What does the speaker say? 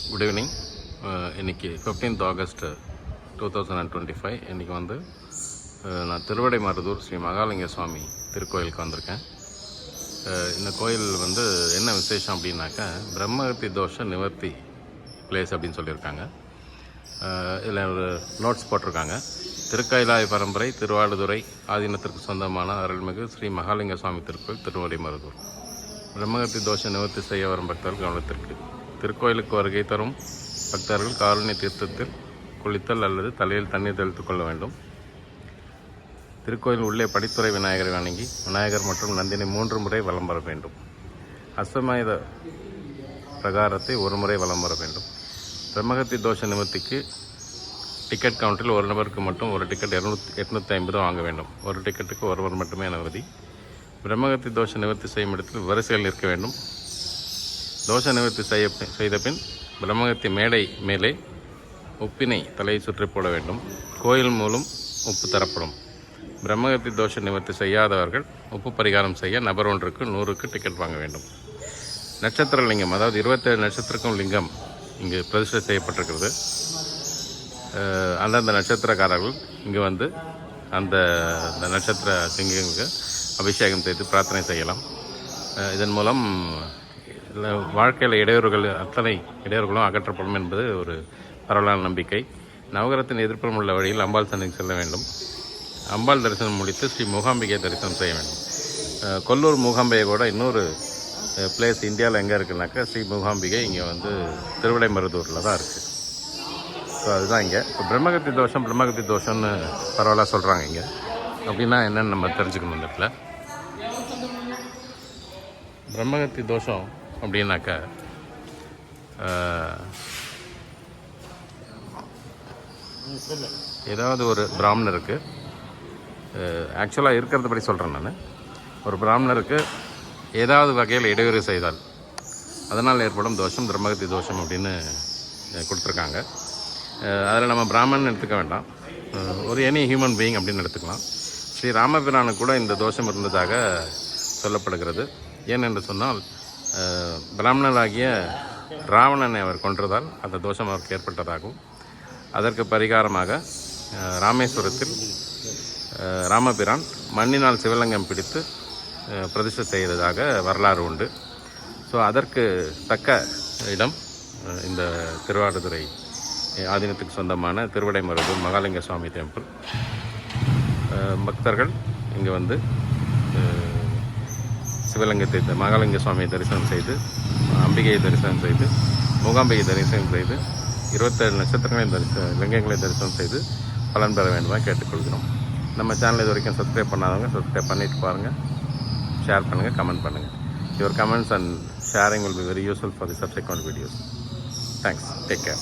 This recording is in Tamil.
Good evening. இன்றைக்கி 15th August 2025. இன்றைக்கி நான் திருவிடைமருதூர் ஸ்ரீ மகாலிங்க சுவாமி திருக்கோயிலுக்கு வந்திருக்கேன். இந்த கோயில் என்ன விசேஷம் அப்படின்னாக்கா, பிரம்மகத்தி தோஷ நிவர்த்தி பிளேஸ் அப்படின்னு சொல்லியிருக்காங்க. இதில் ஒரு நோட்ஸ் போட்டிருக்காங்க. திருக்கைலாய பரம்பரை திருவாடுதுறை ஆதீனத்திற்கு சொந்தமான அருள்மிகு ஸ்ரீ மகாலிங்க சுவாமி திருக்கோயில் திருவிடைமருதூர். பிரம்மகத்தி தோஷ நிவர்த்தி செய்ய வரும் பக்தர்கள் கவனத்திற்கு. திருக்கோயிலுக்கு வருகை தரும் பக்தர்கள் காலனி தீர்த்தத்தில் குளித்தல் அல்லது தலையில் தண்ணீர் தெளித்துக் கொள்ள வேண்டும். திருக்கோயில் உள்ளே படித்துறை விநாயகரை வணங்கி விநாயகர் மற்றும் நந்தினி 3 முறை வலம் வர வேண்டும். அஸ்வமேத பிரகாரத்தை 1 முறை வலம் வர வேண்டும். பிரம்மகத்தி தோஷ நிவர்த்திக்கு டிக்கெட் கவுண்டரில் ஒரு நபருக்கு மட்டும் ஒரு டிக்கெட் 850 வாங்க வேண்டும். ஒரு டிக்கெட்டுக்கு ஒருவர் மட்டுமே அனுமதி. பிரம்மகத்தி தோஷ நிவர்த்தி செய்யும் இடத்தில் வரிசையில் நிற்க வேண்டும். தோஷ நிவர்த்தி செய்த பின் பிரம்மகத்தி மேடை மேலே உப்பினை தலையை சுற்றி போட வேண்டும். கோயில் மூலம் உப்பு தரப்படும். பிரம்மகத்தி தோஷ நிவர்த்தி செய்யாதவர்கள் உப்பு பரிகாரம் செய்ய நபர் ஒன்றுக்கு 100க்கு டிக்கெட் வாங்க வேண்டும். நட்சத்திர லிங்கம், அதாவது 27 நட்சத்திரக்கும் லிங்கம் இங்கு பிரதிஷ்டை செய்யப்பட்டிருக்கிறது. அந்தந்த நட்சத்திரக்காரர்கள் இங்கு அந்த நட்சத்திர லிங்கங்களுக்கு அபிஷேகம் செய்து பிரார்த்தனை செய்யலாம். இதன் மூலம் வாழ்க்கையில் அத்தனை இடையூறுகளும் அகற்றப்படும் என்பது ஒரு பரவலான நம்பிக்கை. நவகிரகத்தின் எதிர்ப்புறம் உள்ள வழியில் அம்பாள் சன்னதிக்கு செல்ல வேண்டும். அம்பாள் தரிசனம் முடித்து ஸ்ரீ மூகாம்பிகை தரிசனம் செய்ய வேண்டும். கொல்லூர் மூகாம்பிகை கூட இன்னொரு பிளேஸ் இந்தியாவில் எங்கே இருக்குனாக்கா, ஸ்ரீ மூகாம்பிகை இங்கே திருவிடைமருதூரில் தான் இருக்குது. ஸோ அதுதான் இங்கே இப்போ பிரம்மகத்தி தோஷம்னு பரவலாக சொல்கிறாங்க. இங்கே அப்படின்னா என்னென்னு நம்ம தெரிஞ்சுக்கணும். இந்த இடத்துல பிரம்மகத்தி தோஷம் அப்படின்னாக்கா, ஏதாவது ஒரு பிராமணருக்கு, ஆக்சுவலாக இருக்கிறத படி சொல்கிறேன் நான், ஒரு பிராமணருக்கு ஏதாவது வகையில் இடையூறு செய்தால் அதனால் ஏற்படும் தோஷம் பிரம்மகத்தி தோஷம் அப்படின்னு கொடுத்துருக்காங்க. அதில் நம்ம பிராமணன் எடுத்துக்க வேண்டாம், ஒரு எனி ஹியூமன் பீயிங் அப்படின்னு எடுத்துக்கலாம். ஸ்ரீ ராமபிரானுக்கு கூட இந்த தோஷம் இருந்ததாக சொல்லப்படுகிறது. ஏனென்று சொன்னால், பிராமணராகிய ராவணனை அவர் கொன்றதால் அந்த தோஷம் அவருக்கு ஏற்பட்டதாகவும், அதற்கு பரிகாரமாக ராமேஸ்வரத்தில் ராமபிரான் மண்ணினால் சிவலிங்கம் பிடித்து பிரதிஷ்டை செய்ததாக வரலாறு உண்டு. ஸோ அதற்கு தக்க இடம் இந்த திருவாடுதுறை ஆதீனத்துக்கு சொந்தமான திருவிடைமருதூர் மகாலிங்க சுவாமி டெம்பிள். பக்தர்கள் இங்கே சிவலிங்கத்தை மகாலிங்க சுவாமியை தரிசனம் செய்து, அம்பிகையை தரிசனம் செய்து, மூகாம்பிகை தரிசனம் செய்து, 27 நட்சத்திரங்களையும் லிங்கங்களை தரிசனம் செய்து பலன் பெற வேண்டுமா கேட்டுக்கொள்கிறோம். நம்ம சேனல் இது வரைக்கும் சப்ஸ்கிரைப் பண்ணாதவங்க சப்ஸ்கிரைப் பண்ணிட்டு பாருங்கள், ஷேர் பண்ணுங்கள், கமெண்ட் பண்ணுங்கள். Your comments and sharing will be very useful for the subsequent videos. Thanks. Take care.